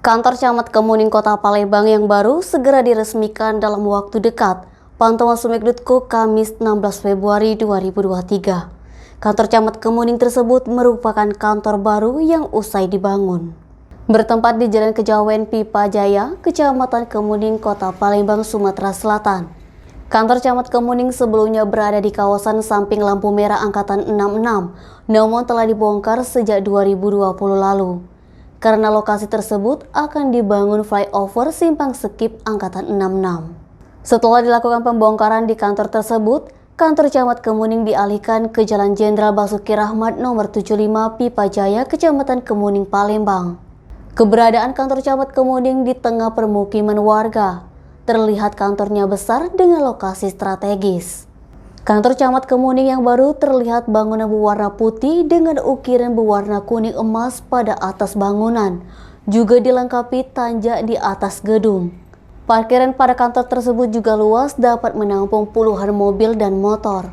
Kantor Camat Kemuning Kota Palembang yang baru segera diresmikan dalam waktu dekat. Pantauan Sumeg.co Kamis 16 Februari 2023. Kantor Camat Kemuning tersebut merupakan kantor baru yang usai dibangun. Bertempat di Jalan Kejawen Pipa Jaya, Kecamatan Kemuning, Kota Palembang, Sumatera Selatan. Kantor Camat Kemuning sebelumnya berada di kawasan samping lampu merah Angkatan 66, namun telah dibongkar sejak 2020 lalu. Karena lokasi tersebut akan dibangun flyover Simpang Skip Angkatan 66. Setelah dilakukan pembongkaran di kantor tersebut, kantor Camat Kemuning dialihkan ke Jalan Jenderal Basuki Rahmat nomor 75 Pipa Jaya, Kecamatan Kemuning, Palembang. Keberadaan kantor Camat Kemuning di tengah permukiman warga. Terlihat kantornya besar dengan lokasi strategis. Kantor Camat Kemuning yang baru terlihat bangunan berwarna putih dengan ukiran berwarna kuning emas pada atas bangunan, juga dilengkapi tanjak di atas gedung. Parkiran pada kantor tersebut juga luas, dapat menampung puluhan mobil dan motor.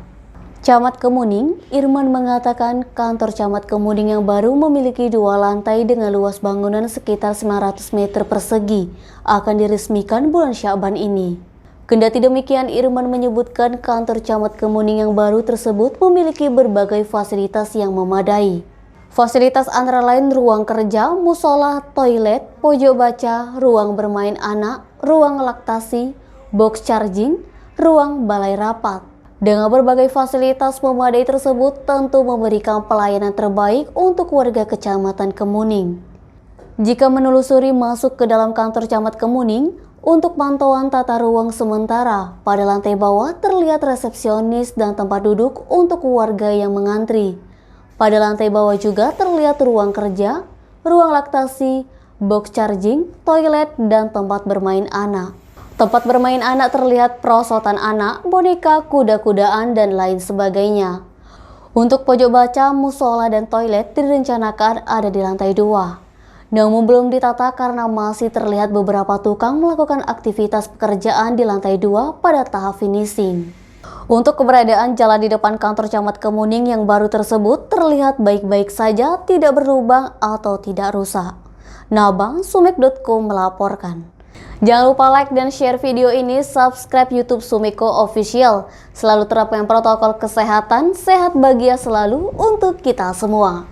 Camat Kemuning, Irman, mengatakan kantor Camat Kemuning yang baru memiliki 2 lantai dengan luas bangunan sekitar 900 meter persegi, akan diresmikan bulan Sya'ban ini. Kendati demikian, Irman menyebutkan kantor Camat Kemuning yang baru tersebut memiliki berbagai fasilitas yang memadai. Fasilitas antara lain ruang kerja, musola, toilet, pojok baca, ruang bermain anak, ruang laktasi, box charging, ruang balai rapat. Dengan berbagai fasilitas memadai tersebut tentu memberikan pelayanan terbaik untuk warga Kecamatan Kemuning. Jika menelusuri masuk ke dalam kantor Camat Kemuning, untuk pantauan tata ruang sementara, pada lantai bawah terlihat resepsionis dan tempat duduk untuk warga yang mengantri. Pada lantai bawah juga terlihat ruang kerja, ruang laktasi, box charging, toilet, dan tempat bermain anak. Tempat bermain anak terlihat perosotan anak, boneka, kuda-kudaan, dan lain sebagainya. Untuk pojok baca, musola, dan toilet direncanakan ada di lantai 2. Namun belum ditata karena masih terlihat beberapa tukang melakukan aktivitas pekerjaan di lantai 2 pada tahap finishing. Untuk keberadaan jalan di depan kantor Camat Kemuning yang baru tersebut terlihat baik-baik saja, tidak berlubang atau tidak rusak. Nabang, Sumeg.co melaporkan. Jangan lupa like dan share video ini, subscribe YouTube Sumeg.co Official. Selalu terapkan protokol kesehatan, sehat bahagia selalu untuk kita semua.